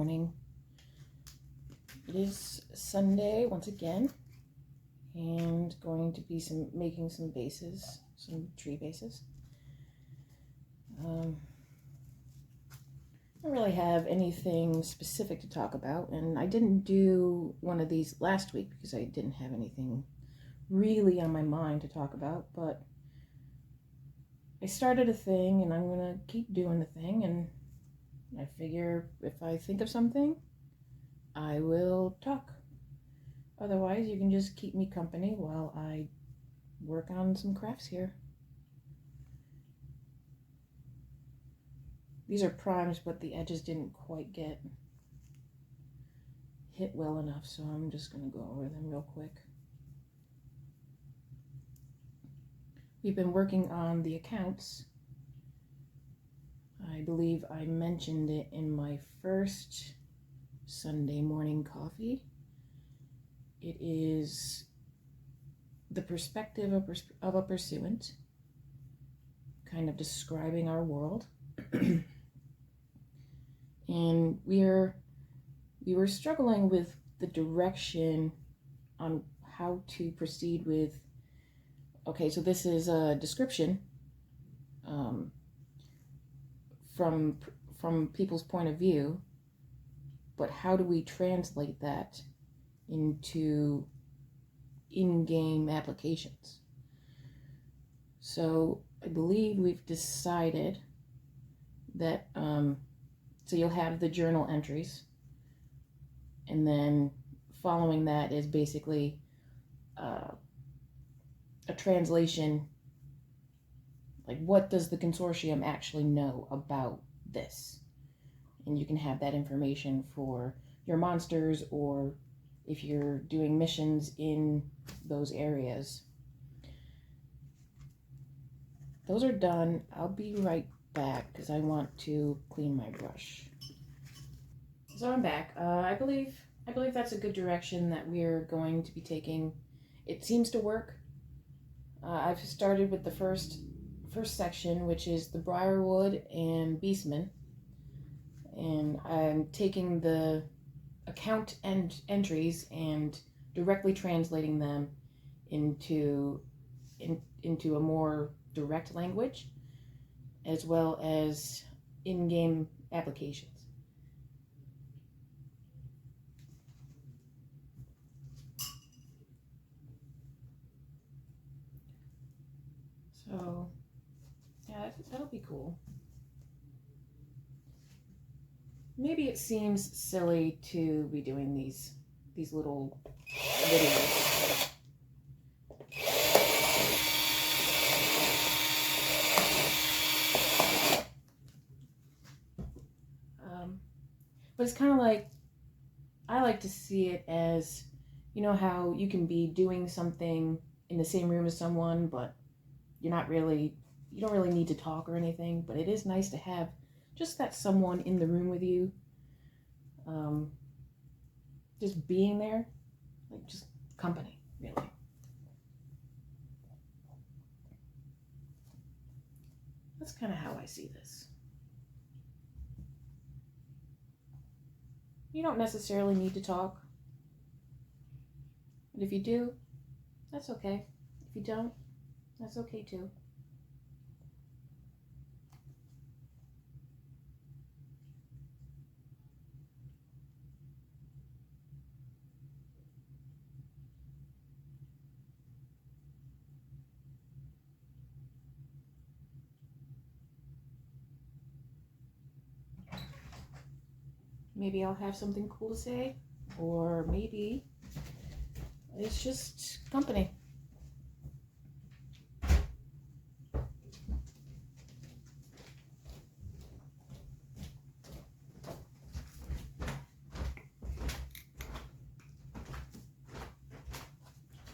morning. It is Sunday once again, and going to be making some bases, some tree bases. I don't really have anything specific to talk about, and I didn't do one of these last week because I didn't have anything really on my mind to talk about, but I started a thing and I'm gonna keep doing the thing, and I figure if I think of something, I will talk. Otherwise, you can just keep me company while I work on some crafts here. These are primes, but the edges didn't quite get hit well enough, so I'm just going to go over them real quick. We've been working on the accounts. I believe I mentioned it in my first Sunday morning coffee. It is the perspective of a pursuant, kind of describing our world. And we were struggling with the direction on how to proceed with. Okay, so this is a description from people's point of view, but how do we translate that into in-game applications? So I believe we've decided that so you'll have the journal entries, and then following that is basically a translation, like what does the consortium actually know about this, and you can have that information for your monsters or if you're doing missions in those areas. Those are done. I'll be right back because I want to clean my brush. So I'm back. I believe that's a good direction that we're going to be taking. It seems to work. I've started with the first section, which is the Briarwood and Beastman, and I'm taking the account entries and directly translating them into a more direct language, as well as in-game applications. So, yeah, that'll be cool. Maybe it seems silly to be doing these little videos. But it's kind of like, I like to see it as, you know how you can be doing something in the same room as someone, but you don't really need to talk or anything, but it is nice to have just that someone in the room with you, just being there, like just company, really. That's kind of how I see this. You don't necessarily need to talk, but if you do, that's okay. If you don't, that's okay too. Maybe I'll have something cool to say, or maybe it's just company.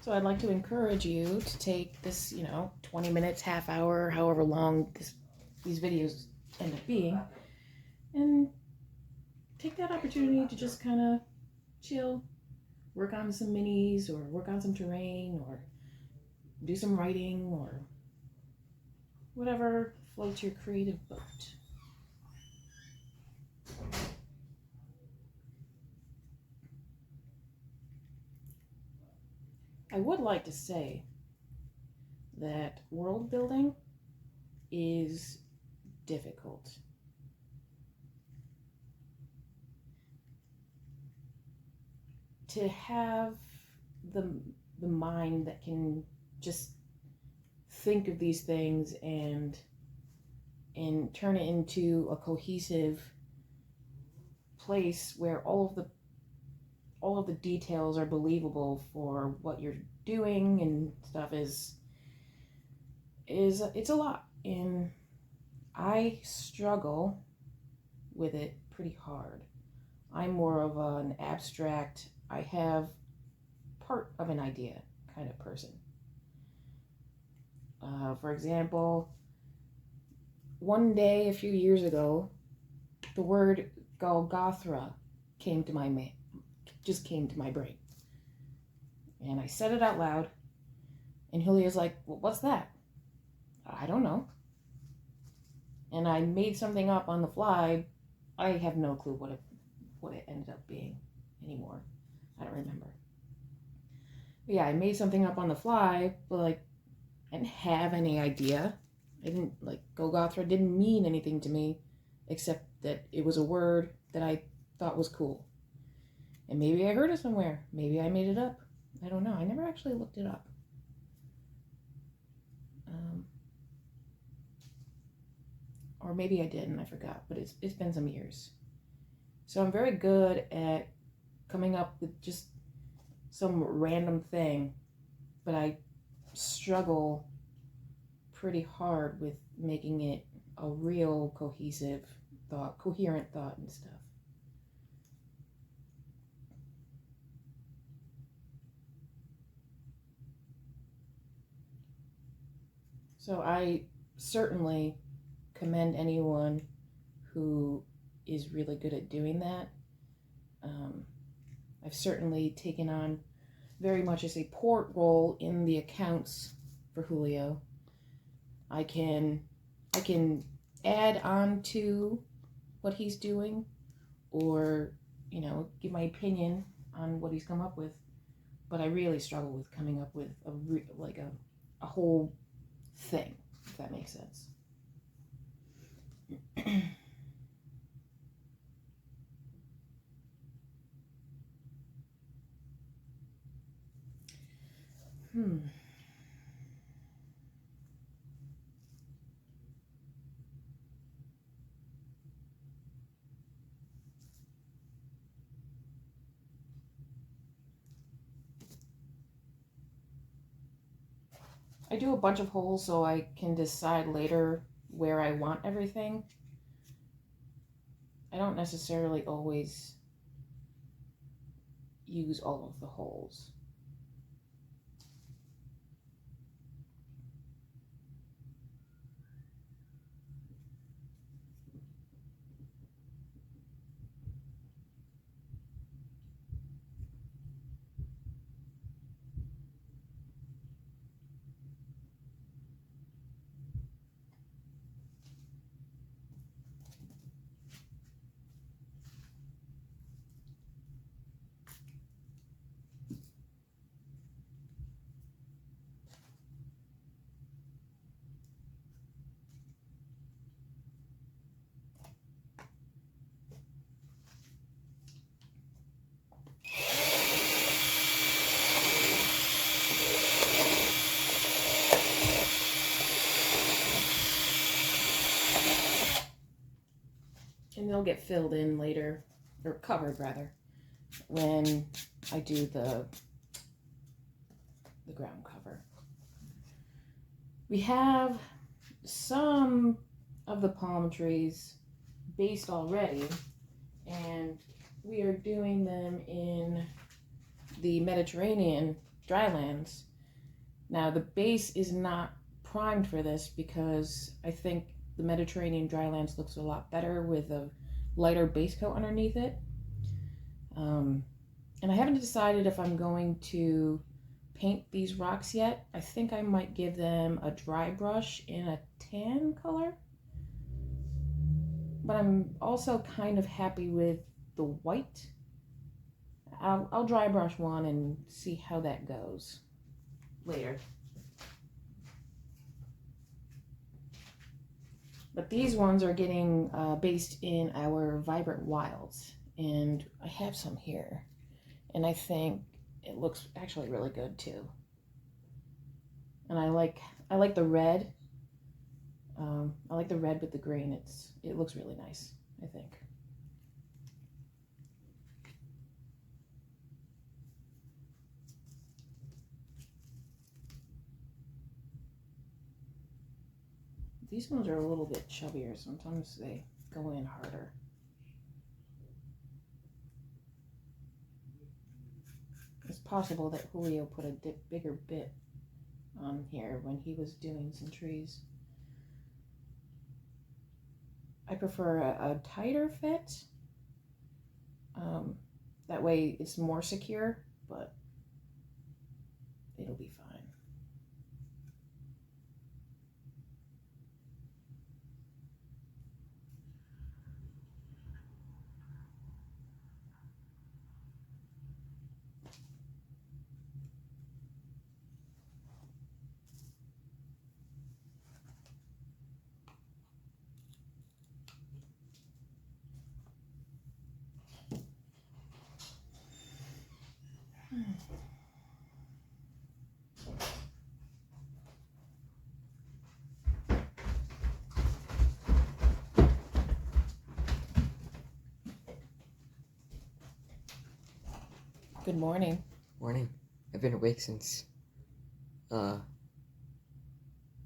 So I'd like to encourage you to take this, 20 minutes, half hour, however long these videos end up being, and take that opportunity to just kind of chill, work on some minis, or work on some terrain, or do some writing, or whatever floats your creative boat. I would like to say that world building is difficult. To have the mind that can just think of these things and turn it into a cohesive place where all of the details are believable for what you're doing and stuff is it's a lot, and I struggle with it pretty hard. I'm more of an abstract, I have part of an idea kind of person. For example, one day a few years ago, the word Golgothra just came to my brain. And I said it out loud, and Julia's like, well, what's that? I don't know. And I made something up on the fly. I have no clue what it ended up being anymore. I don't remember. But yeah, I made something up on the fly, but I didn't have any idea. I didn't, Golgothra didn't mean anything to me, except that it was a word that I thought was cool. And maybe I heard it somewhere. Maybe I made it up. I don't know. I never actually looked it up. Or maybe I did and I forgot, but it's been some years. So I'm very good at coming up with just some random thing, but I struggle pretty hard with making it a real cohesive thought, coherent thought and stuff. So I certainly commend anyone who is really good at doing that. I've certainly taken on very much a support role in the accounts for Julio. I can add on to what he's doing, or give my opinion on what he's come up with. But I really struggle with coming up with a whole thing, if that makes sense. I do a bunch of holes so I can decide later where I want everything. I don't necessarily always use all of the holes. And they'll get filled in later, or covered rather, when I do the ground cover. We have some of the palm trees based already, and we are doing them in the Mediterranean drylands. Now the base is not primed for this because I think the Mediterranean drylands looks a lot better with a lighter base coat underneath it. And I haven't decided if I'm going to paint these rocks yet. I think I might give them a dry brush in a tan color. But I'm also kind of happy with the white. I'll dry brush one and see how that goes. later. But these ones are getting based in our Vibrant Wilds, and I have some here, and I think it looks actually really good too. And I like the red. I like the red with the green. It looks really nice, I think. These ones are a little bit chubbier. Sometimes they go in harder. It's possible that Julio put a bigger bit on here when he was doing some trees. I prefer a tighter fit. That way it's more secure, but it'll be fine. Good morning. Morning. I've been awake since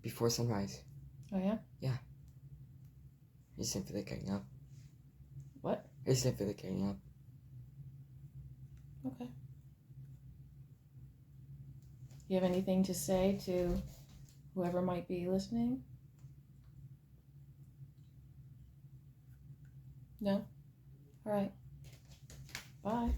before sunrise. Oh yeah? Yeah. I just didn't feel like getting up. What? I just didn't feel like getting up. Okay. You have anything to say to whoever might be listening? No? All right. Bye.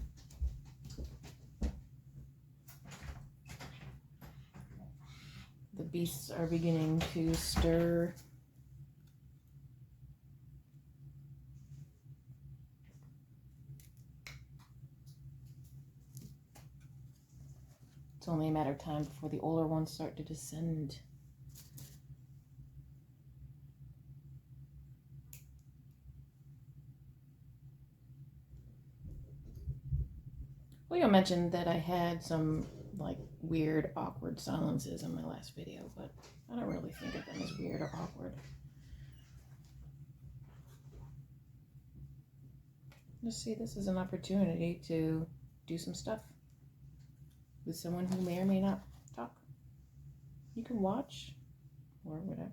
The beasts are beginning to stir. It's only a matter of time before the older ones start to descend. Leo mentioned that I had some like weird, awkward silences in my last video, but I don't really think of them as weird or awkward. Just see this as an opportunity to do some stuff with someone who may or may not talk. You can watch or whatever.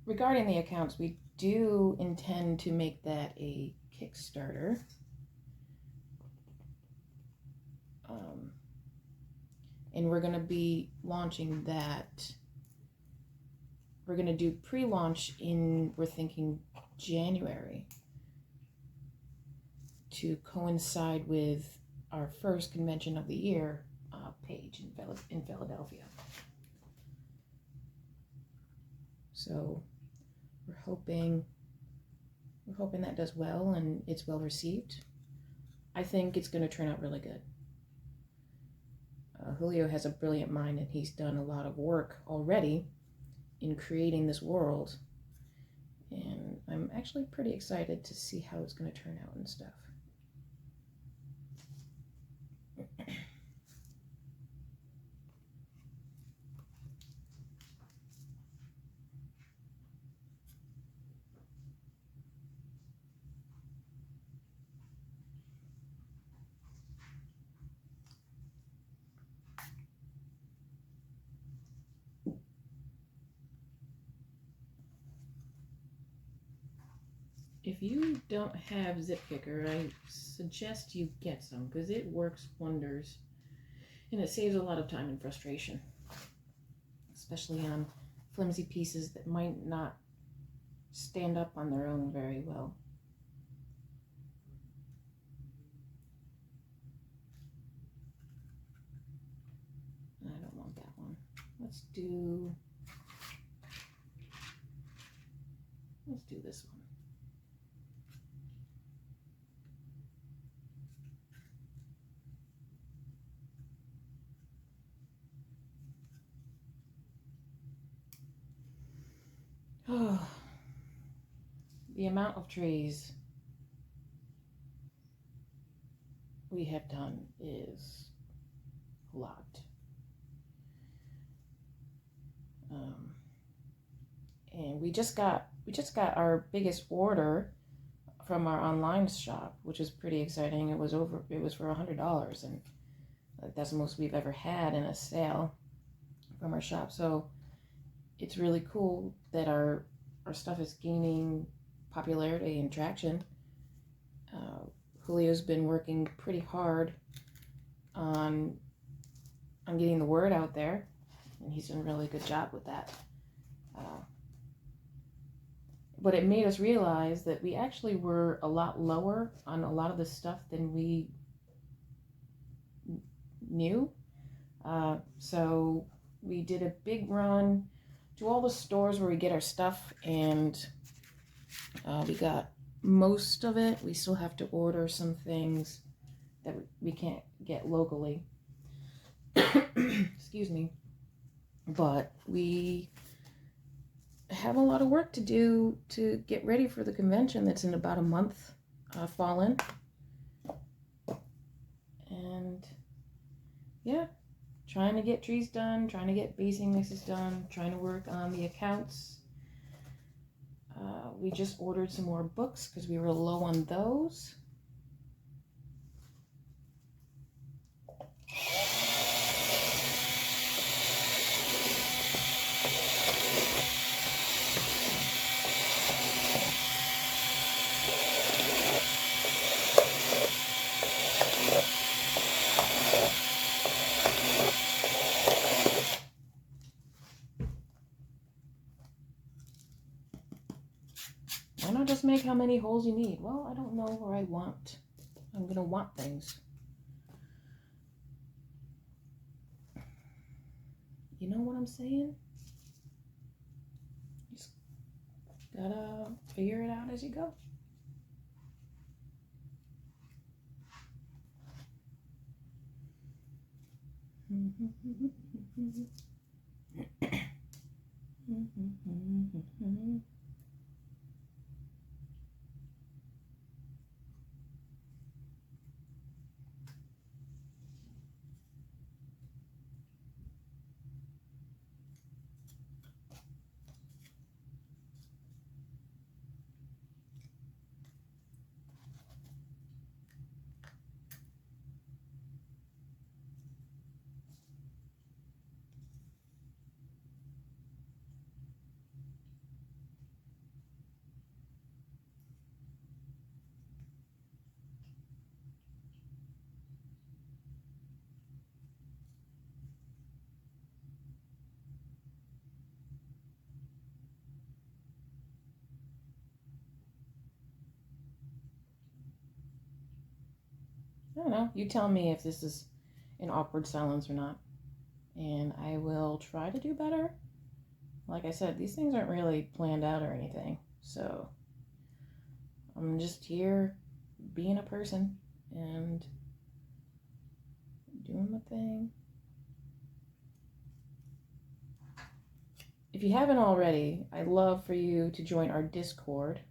Regarding the accounts, we do intend to make that a Kickstarter. And we're going to be launching that. We're going to do pre-launch in, we're thinking, January to coincide with our first convention of the year page in Philadelphia. So we're hoping that does well and it's well received. I think it's going to turn out really good. Julio has a brilliant mind and he's done a lot of work already in creating this world. And I'm actually pretty excited to see how it's going to turn out and stuff. If you don't have ZipKicker, I suggest you get some because it works wonders and it saves a lot of time and frustration, especially on flimsy pieces that might not stand up on their own very well. I don't want that one. Let's do Let's do this one. Oh, the amount of trees we have done is a lot. And we just got our biggest order from our online shop, which is pretty exciting. It was for $100, and that's the most we've ever had in a sale from our shop. So it's really cool that our stuff is gaining popularity and traction. Julio's been working pretty hard on getting the word out there, and he's done a really good job with that. But it made us realize that we actually were a lot lower on a lot of the stuff than we knew. So we did a big run to all the stores where we get our stuff, and we got most of it. We still have to order some things that we can't get locally. Excuse me. But we have a lot of work to do to get ready for the convention that's in about a month, Fallen. And yeah, trying to get trees done, trying to get basing mixes done, trying to work on the accounts. We just ordered some more books because we were low on those. Why not just make how many holes you need? Well, I don't know where I'm going to want things. You know what I'm saying? Just gotta figure it out as you go. I don't know. You tell me if this is an awkward silence or not. And I will try to do better. Like I said, these things aren't really planned out or anything. So I'm just here being a person and doing my thing. If you haven't already, I'd love for you to join our Discord.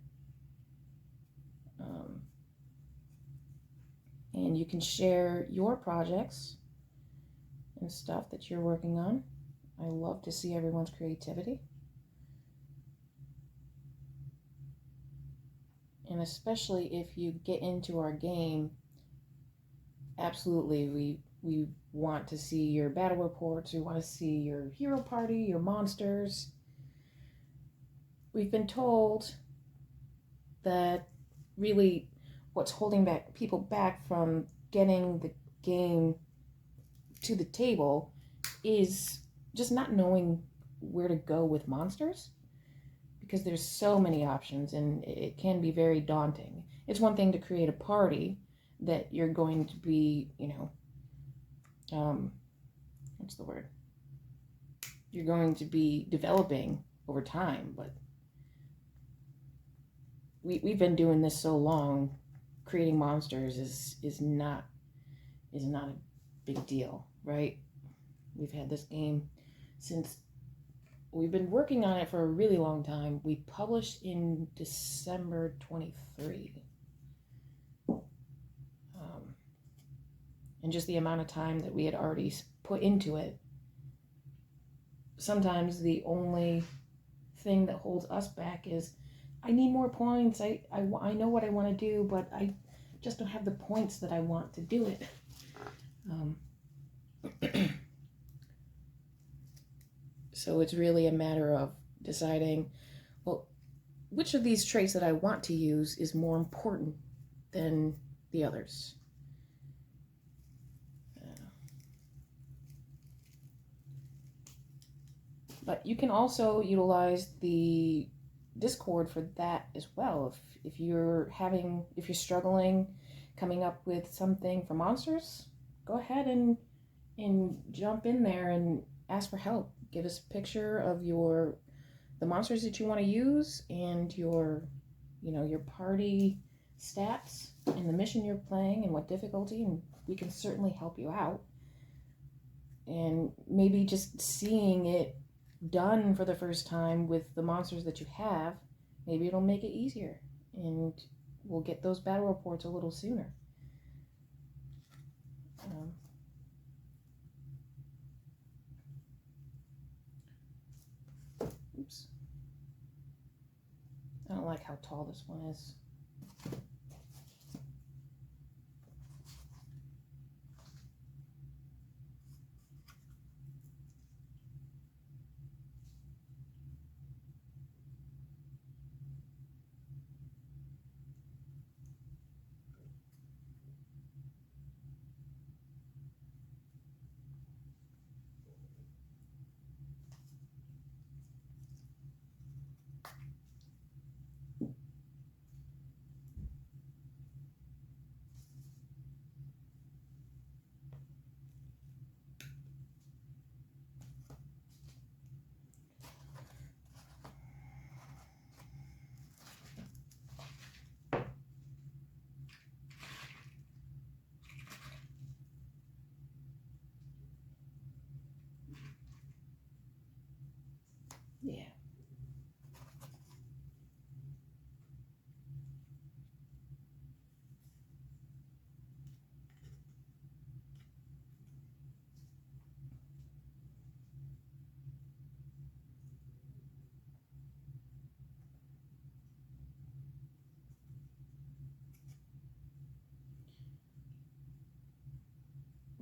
And you can share your projects and stuff that you're working on. I love to see everyone's creativity. And especially if you get into our game, absolutely, we want to see your battle reports. We want to see your hero party, your monsters. We've been told that really what's holding people back from getting the game to the table is just not knowing where to go with monsters, because there's so many options and it can be very daunting. It's one thing to create a party that you're going to be, what's the word? You're going to be developing over time, but we've been doing this so long, creating monsters is not a big deal, right? We've had this game since we've been working on it for a really long time. We published in December 23. And just the amount of time that we had already put into it. Sometimes the only thing that holds us back is I need more points. I know what I want to do, but I just don't have the points that I want to do it. So it's really a matter of deciding, well, which of these traits that I want to use is more important than the others. But you can also utilize the Discord for that as well. If you're struggling coming up with something for monsters, go ahead and jump in there and ask for help. Give us a picture of the monsters that you want to use and your party stats and the mission you're playing and what difficulty, and we can certainly help you out. And maybe just seeing it done for the first time with the monsters that you have, maybe it'll make it easier and we'll get those battle reports a little sooner. Oops. I don't like how tall this one is. Yeah.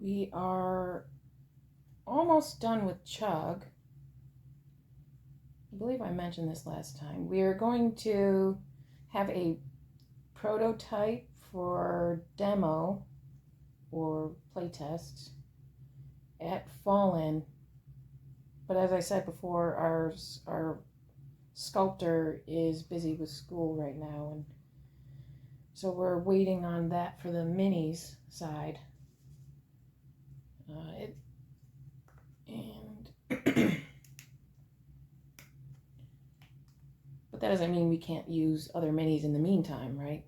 We are almost done with Chug. I believe I mentioned this last time. We are going to have a prototype for demo or playtest at Fallen. But as I said before, our sculptor is busy with school right now, and so we're waiting on that for the minis side. But that doesn't mean we can't use other minis in the meantime, right?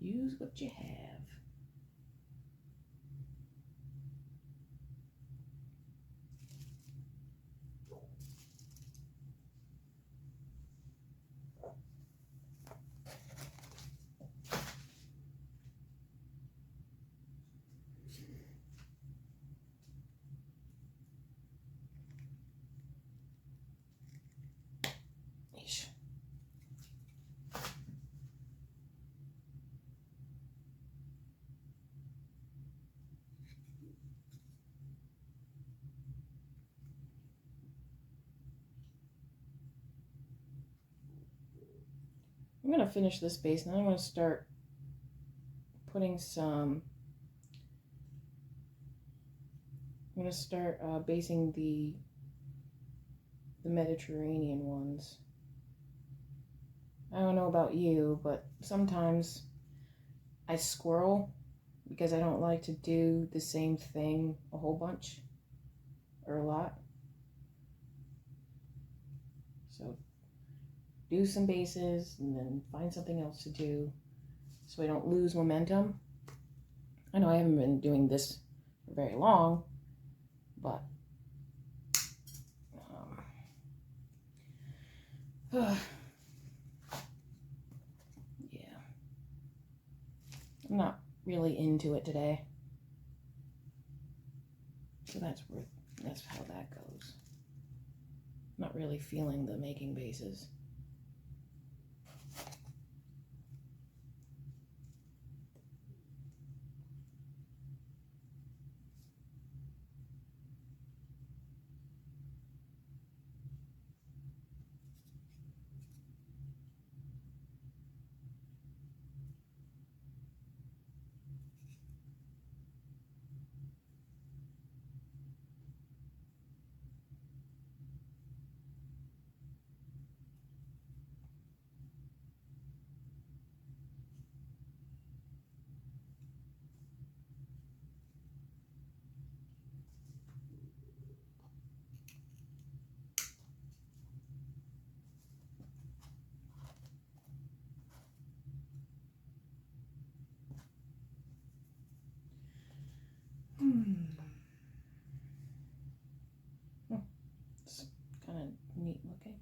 Use what you have. I'm going to finish this base and then I'm going to start putting some. I'm going to start basing the Mediterranean ones. I don't know about you, but sometimes I squirrel because I don't like to do the same thing a whole bunch or a lot. So do some bases and then find something else to do so I don't lose momentum. I know I haven't been doing this for very long, but yeah, I'm not really into it today. So that's how that goes. Not really feeling the making bases. It's kind of neat looking.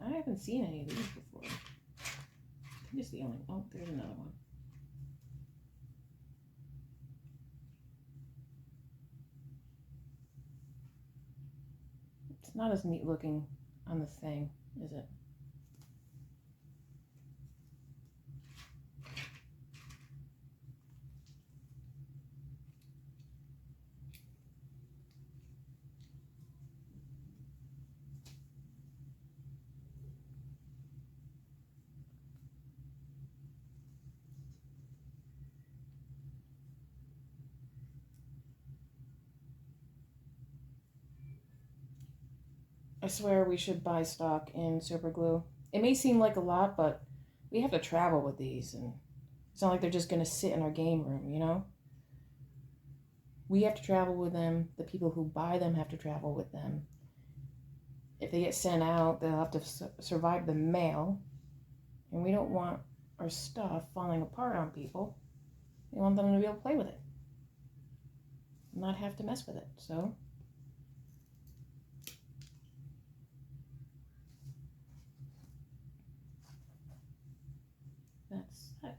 I haven't seen any of these before. I think it's the only. Oh, there's another one. It's not as neat looking on the thing, is it? I swear we should buy stock in super glue. It may seem like a lot, but we have to travel with these, and it's not like they're just going to sit in our game room, you know? We have to travel with them. The people who buy them have to travel with them. If they get sent out, they'll have to survive the mail, and we don't want our stuff falling apart on people. We want them to be able to play with it, not have to mess with it, so... that's that.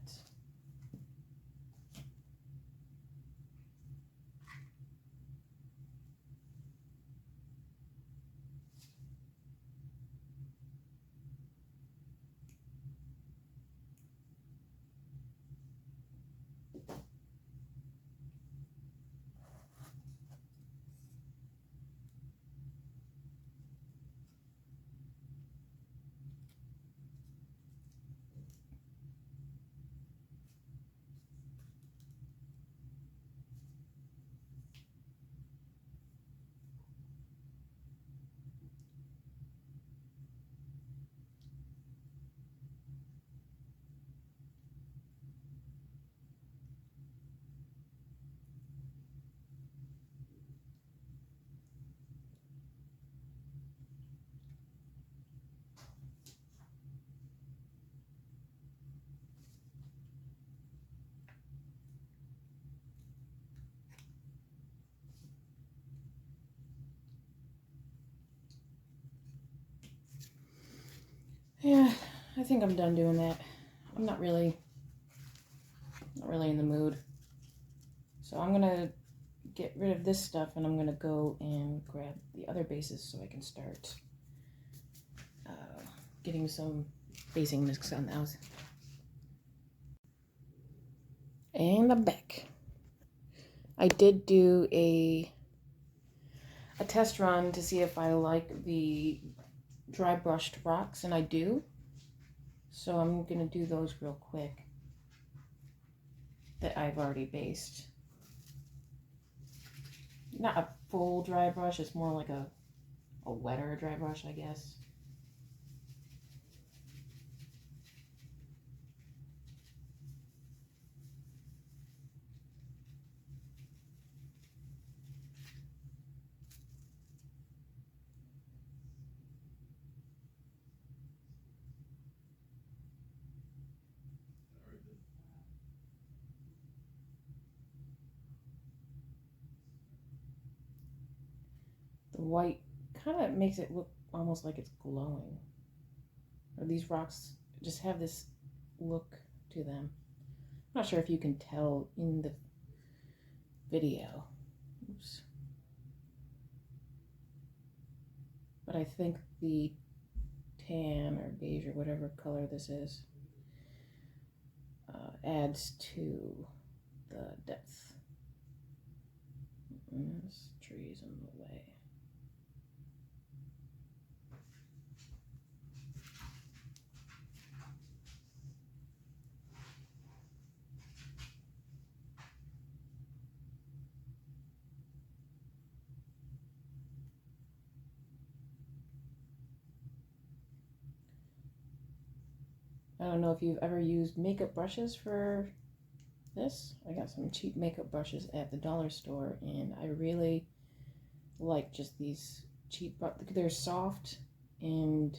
Yeah, I think I'm done doing that. I'm not really in the mood. So I'm gonna get rid of this stuff and I'm gonna go and grab the other bases so I can start getting some basing mix on the house. And I'm back. I did do a test run to see if I like the dry brushed rocks, and I do. So I'm gonna do those real quick that I've already based. Not a full dry brush, it's more like a wetter dry brush, I guess. The white kind of makes it look almost like it's glowing. Or these rocks just have this look to them. I'm not sure if you can tell in the video. Oops. But I think the tan or beige or whatever color this is adds to the depth. This tree's in the way. I don't know if you've ever used makeup brushes for this. I got some cheap makeup brushes at the dollar store, and I really like just these cheap, they're soft, and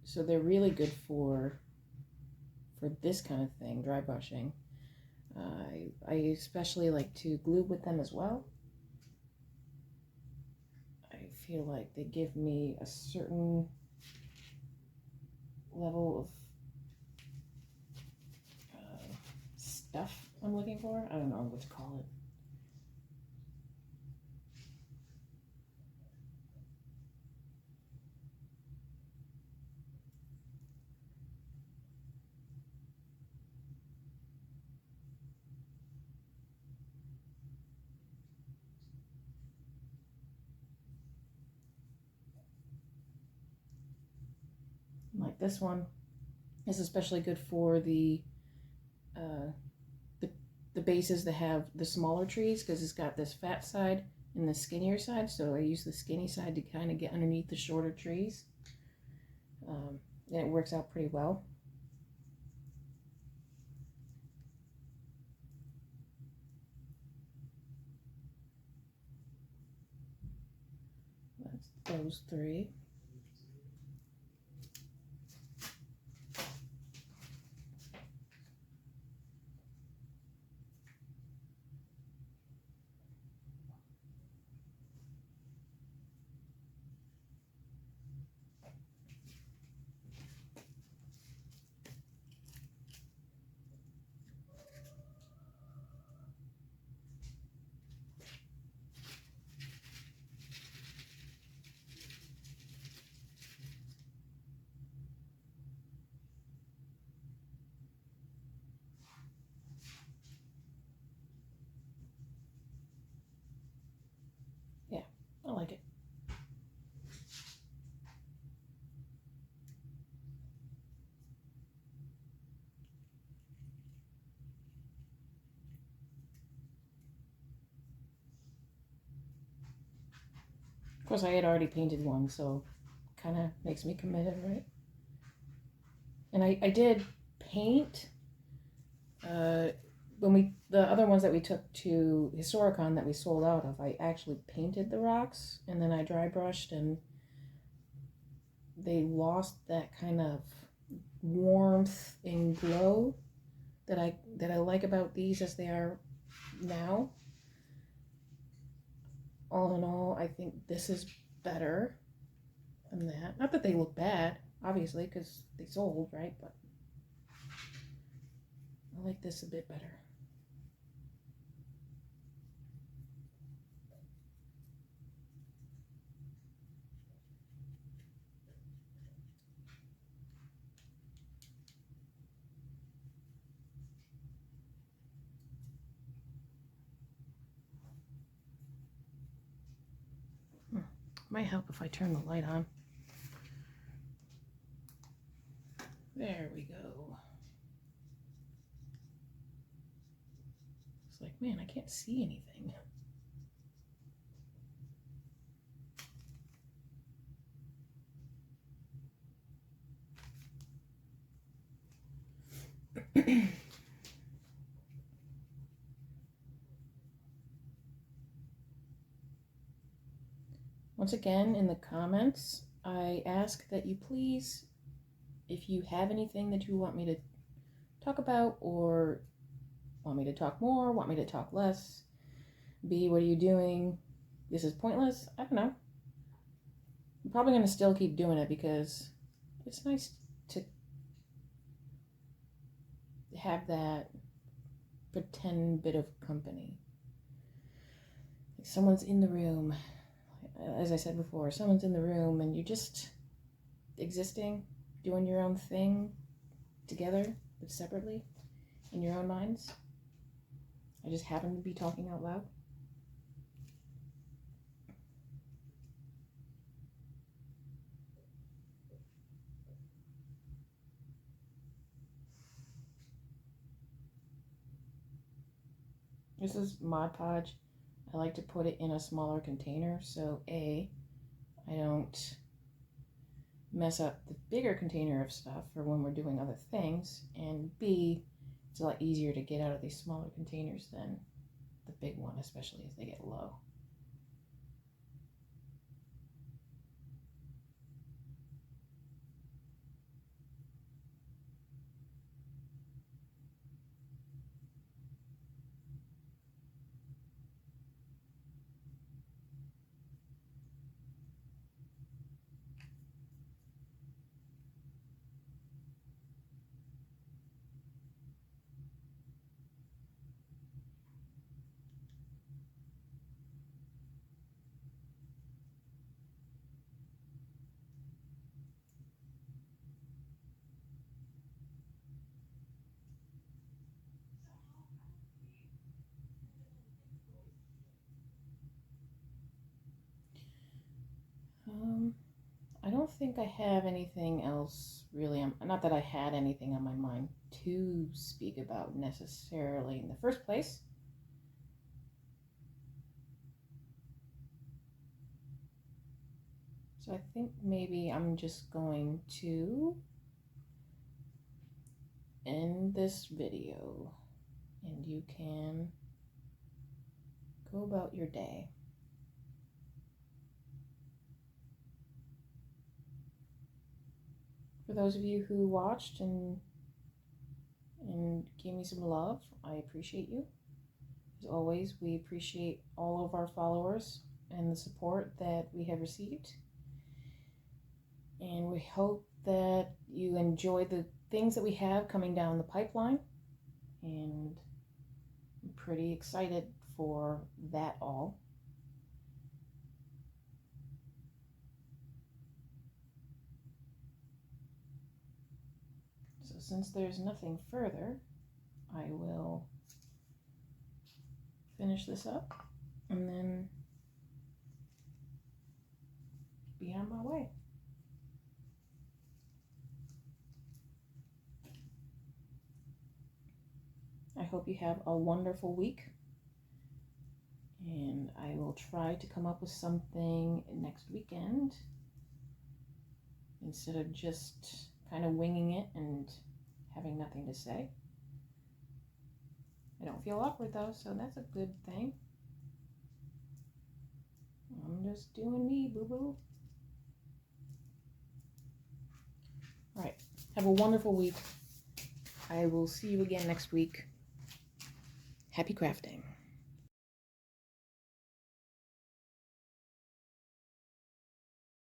so they're really good for this kind of thing, dry brushing. I especially like to glue with them as well. I feel like they give me a certain level of stuff I'm looking for. I don't know what to call it. Like this one is especially good for the bases that have the smaller trees, because it's got this fat side and the skinnier side, so I use the skinny side to kind of get underneath the shorter trees, and it works out pretty well. That's those three. Yeah, I like it. Of course, I had already painted one, so kind of makes me committed, right? And I did paint when the other ones that we took to Historicon that we sold out of. I actually painted the rocks, and then I dry brushed, and they lost that kind of warmth and glow that I like about these as they are now. All in all, I think this is better than that. Not that they look bad, obviously, because they sold, right? But I like this a bit better. Might help if I turn the light on. There we go. It's like, man, I can't see anything. Once again, in the comments, I ask that you please, if you have anything that you want me to talk about, or want me to talk more, want me to talk less, B, what are you doing, this is pointless. I don't know. I'm probably going to still keep doing it because it's nice to have that pretend bit of company. Like someone's in the room, as I said before, someone's in the room and you're just existing, doing your own thing together, but separately in your own minds. I just happen to be talking out loud. This is Mod Podge. I like to put it in a smaller container so A, I don't mess up the bigger container of stuff for when we're doing other things, and B, it's a lot easier to get out of these smaller containers than the big one, especially as they get low. I don't think I have anything else really. Not that I had anything on my mind to speak about necessarily in the first place. So I think maybe I'm just going to end this video and you can go about your day. For those of you who watched and gave me some love, I appreciate you. As always, we appreciate all of our followers and the support that we have received. And we hope that you enjoy the things that we have coming down the pipeline. And I'm pretty excited for that all. So since there's nothing further, I will finish this up and then be on my way. I hope you have a wonderful week, and I will try to come up with something next weekend instead of just kind of winging it and having nothing to say. I don't feel awkward though, so that's a good thing. I'm just doing me, boo-boo. All right, have a wonderful week. I will see you again next week. Happy crafting.